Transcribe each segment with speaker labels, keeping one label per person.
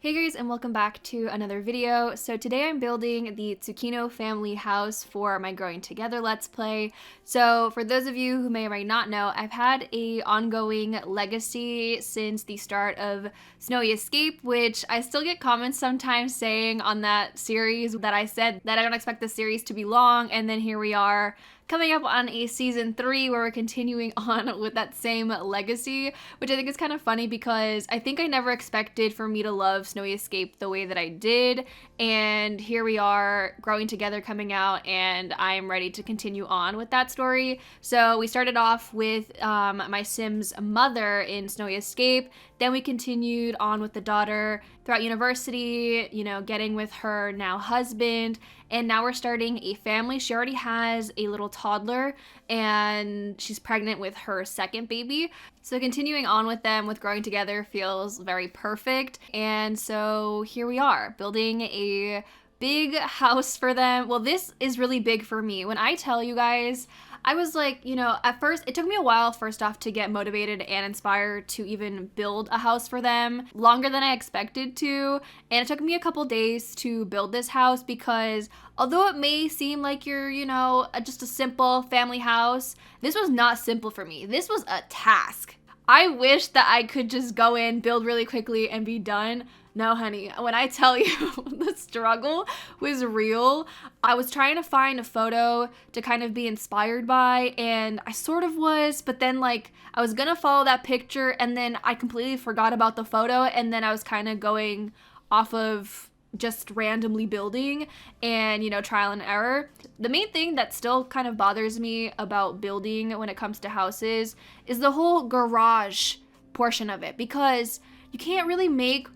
Speaker 1: Hey guys, and welcome back to another video. So today I'm building the Tsukino family house for my Growing Together Let's Play. So for those of you who may or may not know, I've had a ongoing legacy since the start of Snowy Escape, which I still get comments sometimes saying on that series that I said that I don't expect the series to be long, and then here we are coming up on a season 3 where we're continuing on with that same legacy, which I think is kind of funny because I think I never expected for me to love Snowy Escape the way that I did, and here we are, Growing Together coming out, and I'm ready to continue on with that story. So we started off with my Sim's mother in Snowy Escape, then we continued on with the daughter throughout university, you know, getting with her now husband, and now we're starting a family. She already has a little toddler and she's pregnant with her second baby. So continuing on with them with Growing Together feels very perfect. And so here we are, building a big house for them. Well, this is really big for me. When I tell you guys, I was like, you know, at first, it took me a while, first off, to get motivated and inspired to even build a house for them, longer than I expected to. And it took me a couple days to build this house because although it may seem like you're, you know, just a simple family house, this was not simple for me. This was a task. I wish that I could just go in, build really quickly, and be done. No, honey, when I tell you the struggle was real, I was trying to find a photo to kind of be inspired by, and I sort of was, but then like I was gonna follow that picture and then I completely forgot about the photo, and then I was kind of going off of just randomly building and, you know, trial and error. The main thing that still kind of bothers me about building when it comes to houses is the whole garage portion of it, because you can't really make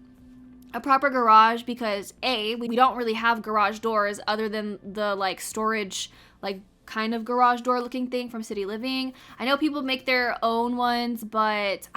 Speaker 1: a proper garage because A, we don't really have garage doors other than the like storage, like kind of garage door looking thing from City Living. I know people make their own ones, but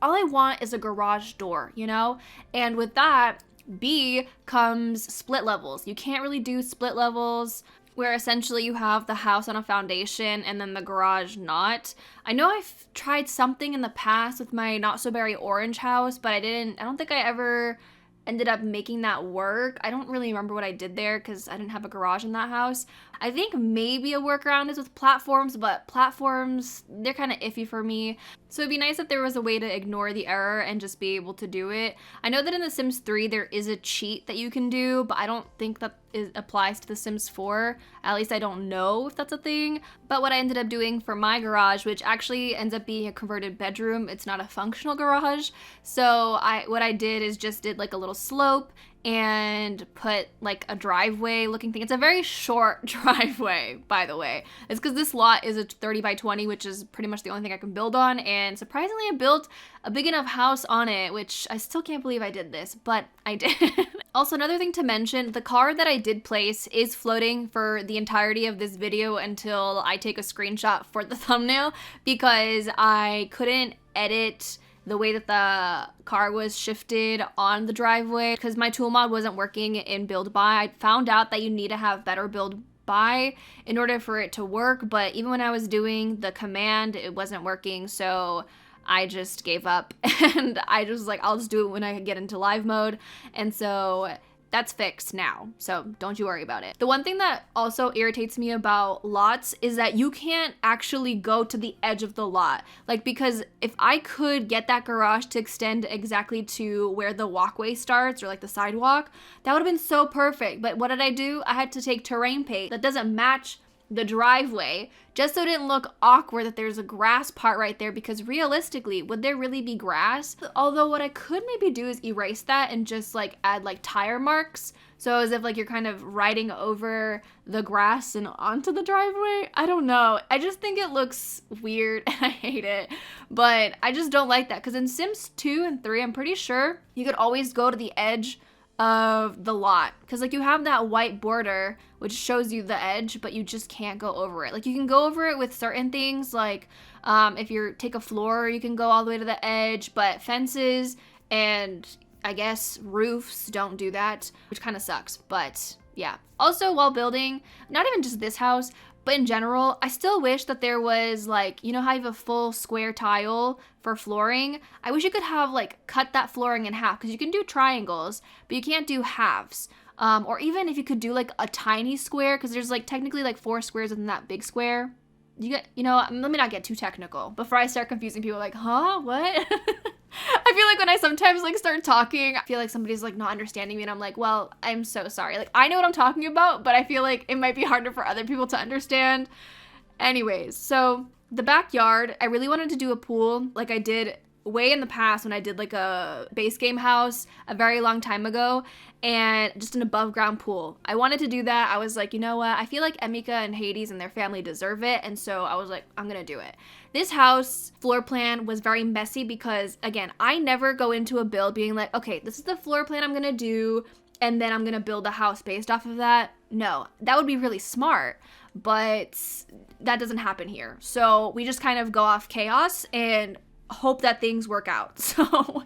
Speaker 1: all I want is a garage door, you know? And with that, B comes split levels. You can't really do split levels where essentially you have the house on a foundation and then the garage not. I know I've tried something in the past with my Not So Berry Orange house, but I don't think I ever ended up making that work. I don't really remember what I did there because I didn't have a garage in that house. I think maybe a workaround is with platforms, but platforms, they're kind of iffy for me. So it'd be nice if there was a way to ignore the error and just be able to do it. I know that in The Sims 3 there is a cheat that you can do, but I don't think that it applies to The Sims 4. At least I don't know if that's a thing. But what I ended up doing for my garage, which actually ends up being a converted bedroom, it's not a functional garage. So what I did is just did like a little slope and put like a driveway looking thing. It's a very short driveway, by the way. It's because this lot is a 30 by 20, which is pretty much the only thing I can build on, and surprisingly I built a big enough house on it, which I still can't believe I did this, but I did. Also, another thing to mention, the car that I did place is floating for the entirety of this video until I take a screenshot for the thumbnail, because I couldn't edit the way that the car was shifted on the driveway because my tool mod wasn't working in build by. I found out that you need to have better build by in order for it to work, but even when I was doing the command, it wasn't working, so I just gave up and I just was like, I'll just do it when I get into live mode. And so that's fixed now, so don't you worry about it. The one thing that also irritates me about lots is that you can't actually go to the edge of the lot. Like, because if I could get that garage to extend exactly to where the walkway starts, or like the sidewalk, that would have been so perfect. But what did I do? I had to take terrain paint that doesn't match the driveway just so it didn't look awkward that there's a grass part right there, because realistically, would there really be grass? Although what I could maybe do is erase that and just like add like tire marks, so as if like you're kind of riding over the grass and onto the driveway. I don't know, I just think it looks weird and I hate it, but I just don't like that because in Sims 2 and 3 I'm pretty sure you could always go to the edge of the lot, because like you have that white border which shows you the edge, but you just can't go over it. Like you can go over it with certain things, like if you take a floor you can go all the way to the edge, but fences and I guess roofs don't do that, which kind of sucks. But yeah, also while building, not even just this house, But in general, I still wish that there was like, you know how you have a full square tile for flooring? I wish you could have like cut that flooring in half, because you can do triangles, but you can't do halves. Or even if you could do like a tiny square, because there's like technically like 4 squares within that big square. You know, let me not get too technical before I start confusing people like, huh, what? I feel like when I sometimes like start talking, I feel like somebody's like not understanding me, and I'm like, well, I'm so sorry. Like, I know what I'm talking about, but I feel like it might be harder for other people to understand. Anyways, so the backyard, I really wanted to do a pool like I did way in the past when I did like a base game house a very long time ago, and just an above ground pool. I wanted to do that. I was like, you know what? I feel like Emika and Hades and their family deserve it. And so I was like, I'm gonna do it. This house floor plan was very messy because, again, I never go into a build being like, okay, this is the floor plan I'm gonna do, and then I'm gonna build a house based off of that. No, that would be really smart, but that doesn't happen here. So we just kind of go off chaos and hope that things work out. So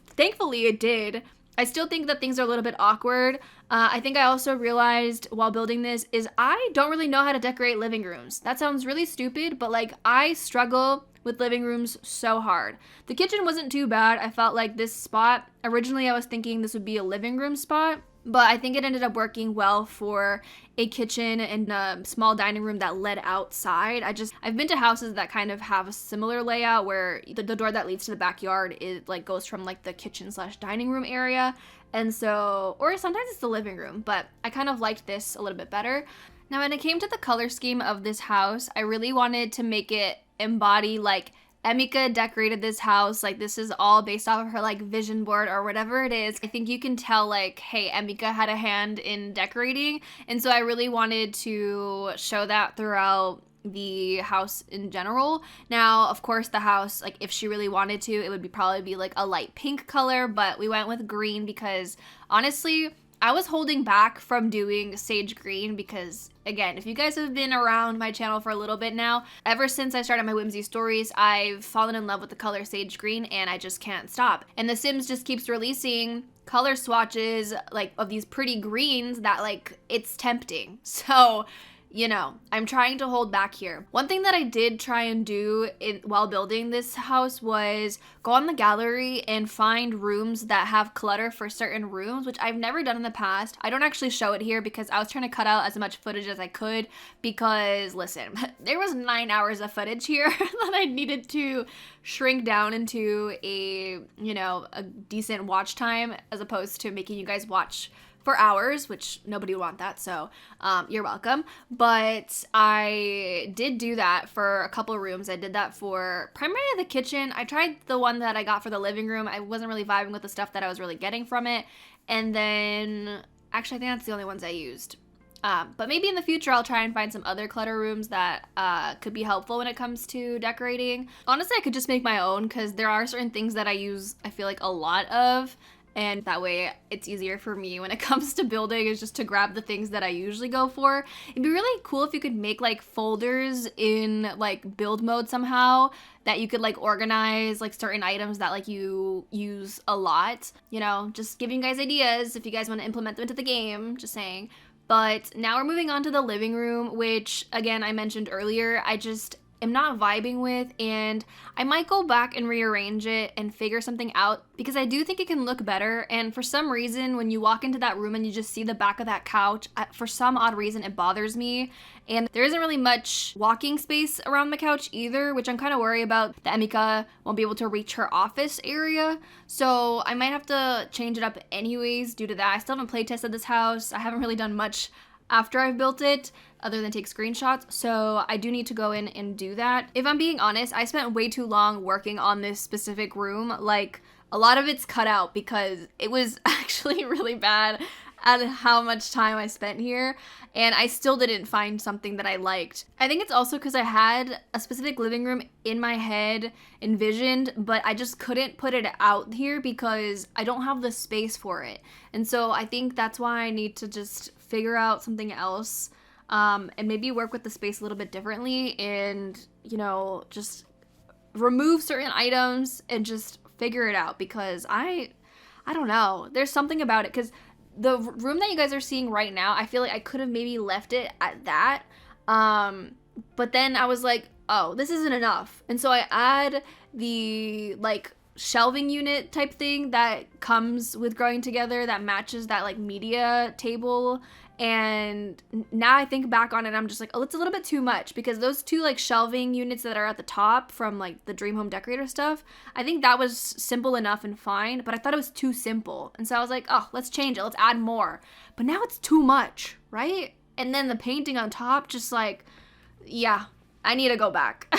Speaker 1: thankfully it did. I still think that things are a little bit awkward. I think I also realized while building this is I don't really know how to decorate living rooms. That sounds really stupid, but like I struggle with living rooms so hard. The kitchen wasn't too bad. I felt like this spot, originally I was thinking this would be a living room spot, but I think it ended up working well for a kitchen and a small dining room that led outside. I've been to houses that kind of have a similar layout where the door that leads to the backyard is like goes from like the kitchen / dining room area. And so, or sometimes it's the living room, but I kind of liked this a little bit better. Now, when it came to the color scheme of this house, I really wanted to make it embody like Emika decorated this house. Like, this is all based off of her like vision board or whatever it is. I think you can tell like, hey, Emika had a hand in decorating. And so I really wanted to show that throughout the house in general. Now, of course, the house, like if she really wanted to, it would probably be like a light pink color, but we went with green because honestly, I was holding back from doing sage green because, again, if you guys have been around my channel for a little bit now, ever since I started my whimsy stories, I've fallen in love with the color sage green and I just can't stop. And The Sims just keeps releasing color swatches like of these pretty greens that like it's tempting. So, you know, I'm trying to hold back here. One thing that I did try and do while building this house was go on the gallery and find rooms that have clutter for certain rooms, which I've never done in the past. I don't actually show it here because I was trying to cut out as much footage as I could because, listen, there was 9 hours of footage here that I needed to shrink down into a, you know, a decent watch time as opposed to making you guys watch for hours, which nobody would want that, so you're welcome. But I did do that for a couple rooms. I did that for primarily the kitchen. I tried the one that I got for the living room. I wasn't really vibing with the stuff that I was really getting from it. And then, actually, I think that's the only ones I used. But maybe in the future, I'll try and find some other clutter rooms that could be helpful when it comes to decorating. Honestly, I could just make my own because there are certain things that I use, I feel like, a lot of. And that way it's easier for me when it comes to building is just to grab the things that I usually go for. It'd be really cool if you could make like folders in like build mode somehow that you could like organize like certain items that like you use a lot. You know, just giving you guys ideas if you guys want to implement them into the game, just saying. But now we're moving on to the living room, which again, I mentioned earlier, I just am not vibing with, and I might go back and rearrange it and figure something out because I do think it can look better. And for some reason, when you walk into that room and you just see the back of that couch, for some odd reason it bothers me. And there isn't really much walking space around the couch either, which I'm kind of worried about that Emika won't be able to reach her office area. So I might have to change it up anyways due to that. I still haven't play tested this house. I haven't really done much after I've built it other than take screenshots, so I do need to go in and do that. If I'm being honest, I spent way too long working on this specific room. Like, a lot of it's cut out because it was actually really bad at how much time I spent here, and I still didn't find something that I liked. I think it's also because I had a specific living room in my head envisioned, but I just couldn't put it out here because I don't have the space for it. And so I think that's why I need to just figure out something else, and maybe work with the space a little bit differently and, you know, just remove certain items and just figure it out because I don't know. There's something about it because the room that you guys are seeing right now, I feel like I could have maybe left it at that. But then I was like, oh, this isn't enough. And so I add the like shelving unit type thing that comes with growing together that matches that like media table. And now I think back on it, I'm just like, oh, it's a little bit too much, because those two like shelving units that are at the top from like the Dream Home Decorator stuff, I think that was simple enough and fine, but I thought it was too simple. And so I was like, oh, let's change it. Let's add more. But now it's too much, right? And then the painting on top, just like, yeah, I need to go back.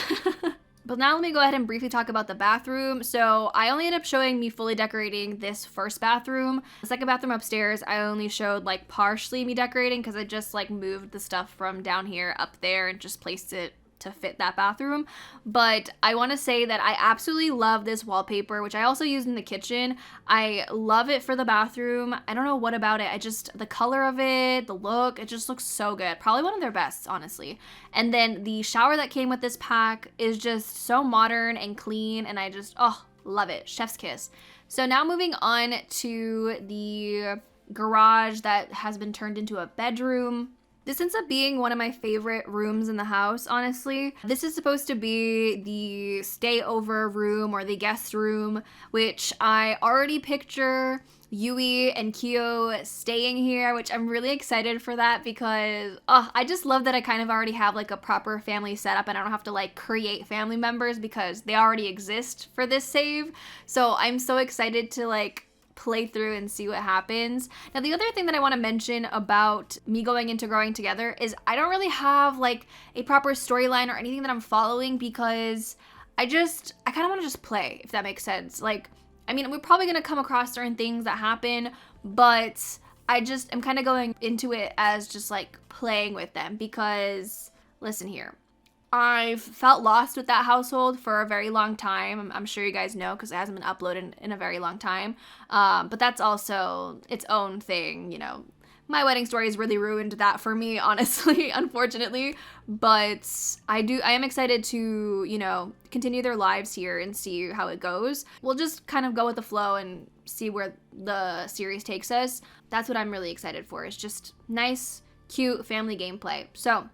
Speaker 1: But now let me go ahead and briefly talk about the bathroom. So I only ended up showing me fully decorating this first bathroom. The second bathroom upstairs, I only showed like partially me decorating, because I just like moved the stuff from down here up there and just placed it to fit that bathroom. But I want to say that I absolutely love this wallpaper, which I also used in the kitchen. I love it for the bathroom. I don't know what about it. The color of it, the look, it just looks so good. Probably one of their best, honestly. And then the shower that came with this pack is just so modern and clean, and I just, oh, love it. Chef's kiss. So now moving on to the garage that has been turned into a bedroom. This ends up being one of my favorite rooms in the house, honestly. This is supposed to be the stay over room or the guest room, which I already picture Yui and Kyo staying here, which I'm really excited for that, because I just love that I kind of already have like a proper family setup and I don't have to like create family members, because they already exist for this save. So I'm so excited to like play through and see what happens. Now, the other thing that I want to mention about me going into growing together is I don't really have like a proper storyline or anything that I'm following, because I kind of want to just play, if that makes sense. Like, I mean, we're probably going to come across certain things that happen, but I'm kind of going into it as just like playing with them, because listen here. I've felt lost with that household for a very long time. I'm sure you guys know, because it hasn't been uploaded in a very long time. But that's also its own thing, you know. My wedding story has really ruined that for me, honestly, unfortunately. But I am excited to, you know, continue their lives here and see how it goes. We'll just kind of go with the flow and see where the series takes us. That's what I'm really excited for. It's just nice, cute family gameplay. So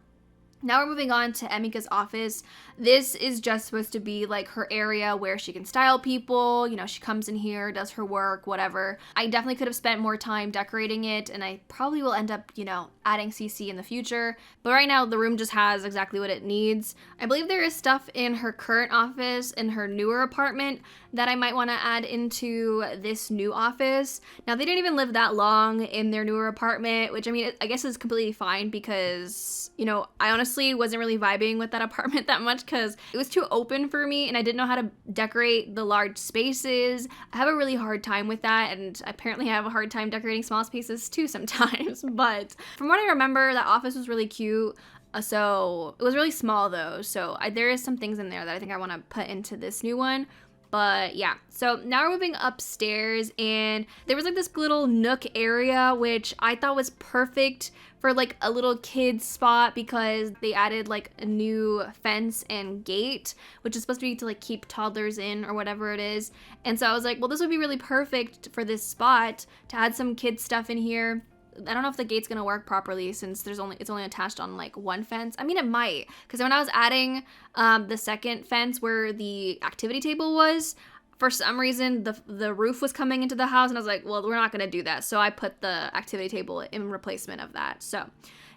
Speaker 1: now we're moving on to Emika's office. This is just supposed to be like her area where she can style people. You know, she comes in here, does her work, whatever. I definitely could have spent more time decorating it, and I probably will end up, you know, adding CC in the future. But right now, the room just has exactly what it needs. I believe there is stuff in her current office, in her newer apartment, that I might want to add into this new office. Now, they didn't even live that long in their newer apartment, which, I mean, I guess is completely fine, because, you know, I honestly wasn't really vibing with that apartment that much, because it was too open for me and I didn't know how to decorate the large spaces. I have a really hard time with that, and apparently I have a hard time decorating small spaces too sometimes. But from what I remember, that office was really cute. So it was really small though. So there is some things in there that I think I want to put into this new one. But yeah, so now we're moving upstairs, and there was like this little nook area, which I thought was perfect for like a little kid spot, because they added like a new fence and gate, which is supposed to be to like keep toddlers in or whatever it is. And so I was like, well, this would be really perfect for this spot to add some kid stuff in here. I don't know if the gate's gonna work properly, since it's only attached on like one fence. I mean, it might, because when I was adding the second fence where the activity table was, for some reason the roof was coming into the house, and I was like, well, we're not gonna do that. So I put the activity table in replacement of that. So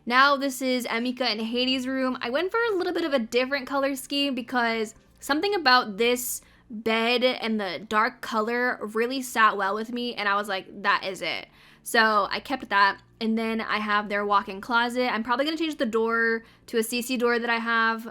Speaker 1: now this is Emika and Hades' room. I went for a little bit of a different color scheme, because something about this bed and the dark color really sat well with me, and I was like, that is it. So I kept that. And then I have their walk-in closet. I'm probably going to change the door to a CC door that I have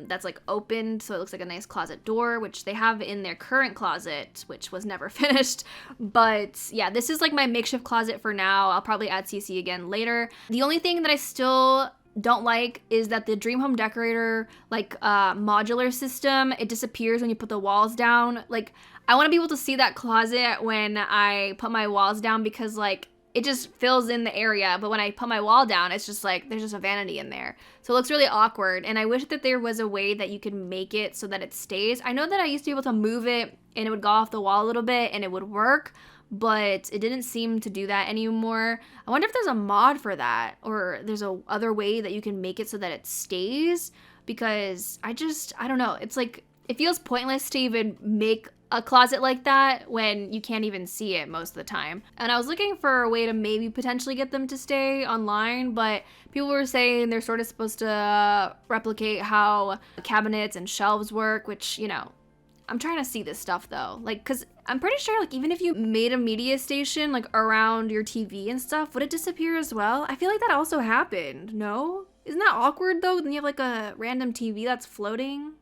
Speaker 1: that's like opened, so it looks like a nice closet door, which they have in their current closet, which was never finished. But yeah, this is like my makeshift closet for now. I'll probably add CC again later. The only thing that I still don't like is that the Dream Home Decorator like modular system, it disappears when you put the walls down. Like, I want to be able to see that closet when I put my walls down, because like it just fills in the area, but when I put my wall down, it's just like there's just a vanity in there. So it looks really awkward, and I wish that there was a way that you could make it so that it stays. I know that I used to be able to move it and it would go off the wall a little bit and it would work, but it didn't seem to do that anymore. I wonder if there's a mod for that, or there's a other way that you can make it so that it stays, because I don't know. It's like, it feels pointless to even make a closet like that when you can't even see it most of the time. And I was looking for a way to maybe potentially get them to stay online, but people were saying they're sort of supposed to replicate how cabinets and shelves work, which, you know, I'm trying to see this stuff though. Like, cause I'm pretty sure like even if you made a media station like around your TV and stuff, would it disappear as well? I feel like that also happened, no? Isn't that awkward though? Then you have like a random TV that's floating.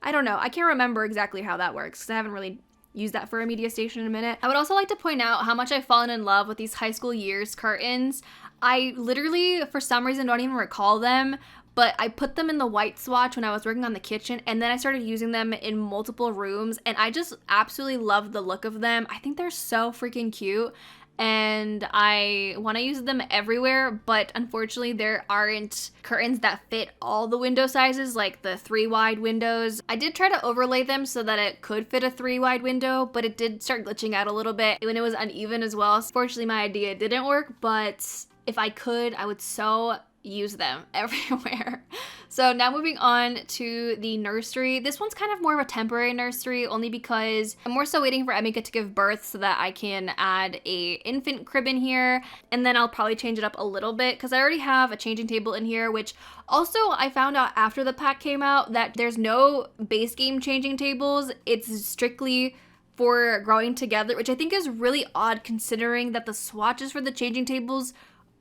Speaker 1: I don't know. I can't remember exactly how that works because I haven't really used that for a media station in a minute. I would also like to point out how much I've fallen in love with these high school years curtains. I literally, for some reason, don't even recall them, but I put them in the white swatch when I was working on the kitchen, and then I started using them in multiple rooms, and I just absolutely love the look of them. I think they're so freaking cute, and I want to use them everywhere, but unfortunately there aren't curtains that fit all the window sizes, like the 3 wide windows. I did try to overlay them so that it could fit a 3 wide window, but it did start glitching out a little bit when it was uneven as well. Fortunately, my idea didn't work, but if I could, I would so use them everywhere. So now moving on to the nursery. This one's kind of more of a temporary nursery, only because I'm more so waiting for Emika to give birth so that I can add a infant crib in here, and then I'll probably change it up a little bit because I already have a changing table in here, which also I found out after the pack came out that there's no base game changing tables. It's strictly for growing together, which I think is really odd considering that the swatches for the changing tables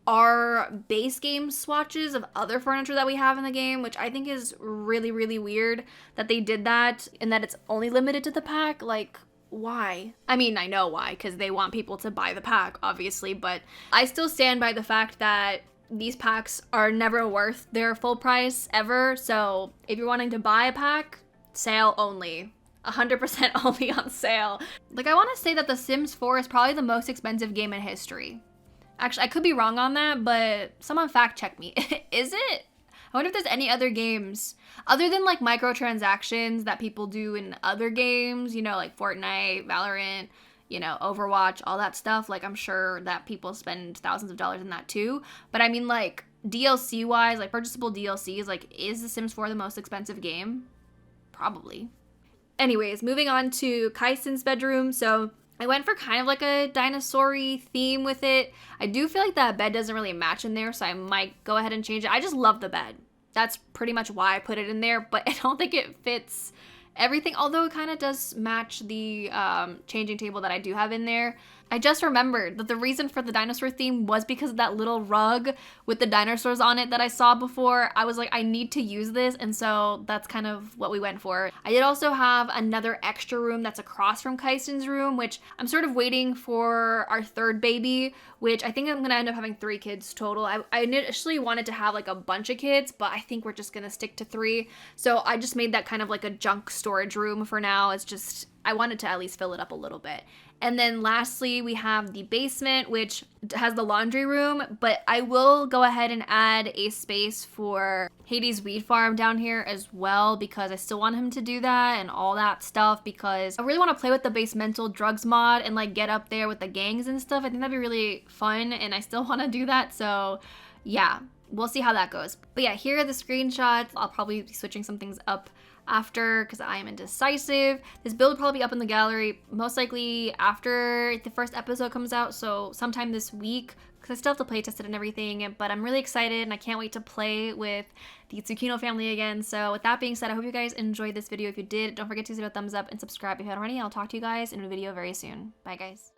Speaker 1: are base game swatches of other furniture that we have in the game, which I think is really, really weird that they did that and that it's only limited to the pack. Like, why? I mean, I know why, because they want people to buy the pack, obviously, but I still stand by the fact that these packs are never worth their full price ever. So if you're wanting to buy a pack, sale only. 100% only on sale. Like, I want to say that The Sims 4 is probably the most expensive game in history. Actually, I could be wrong on that, but someone fact check me. Is it? I wonder if there's any other games other than like microtransactions that people do in other games, you know, like Fortnite, Valorant, you know, Overwatch, all that stuff. Like, I'm sure that people spend thousands of dollars in that too. But I mean, like, DLC wise, like purchasable DLCs, like, is The Sims 4 the most expensive game? Probably. Anyways, moving on to Kaisen's bedroom. So I went for kind of like a dinosaur-y theme with it. I do feel like that bed doesn't really match in there, so I might go ahead and change it. I just love the bed. That's pretty much why I put it in there, but I don't think it fits everything, although it kind of does match the changing table that I do have in there. I just remembered that the reason for the dinosaur theme was because of that little rug with the dinosaurs on it that I saw before. I was like, I need to use this, and so that's kind of what we went for. I did also have another extra room that's across from Kaisten's room, which I'm sort of waiting for our third baby, which I think I'm gonna end up having 3 kids total. I initially wanted to have like a bunch of kids, but I think we're just gonna stick to 3. So I just made that kind of like a junk storage room for now. It's just, I wanted to at least fill it up a little bit. And then lastly, we have the basement, which has the laundry room, but I will go ahead and add a space for Hades' weed farm down here as well, because I still want him to do that and all that stuff, because I really want to play with the basemental drugs mod and like get up there with the gangs and stuff. I think that'd be really fun, and I still want to do that. So yeah, we'll see how that goes. But yeah, here are the screenshots. I'll probably be switching some things up after because I am indecisive. This build will probably be up in the gallery most likely after the first episode comes out, so sometime this week, because I still have to play test it and everything, but I'm really excited and I can't wait to play with the Tsukino family again. So with that being said, I hope you guys enjoyed this video. If you did, don't forget to give it a thumbs up and subscribe if you haven't already. I'll talk to you guys in a video very soon. Bye guys.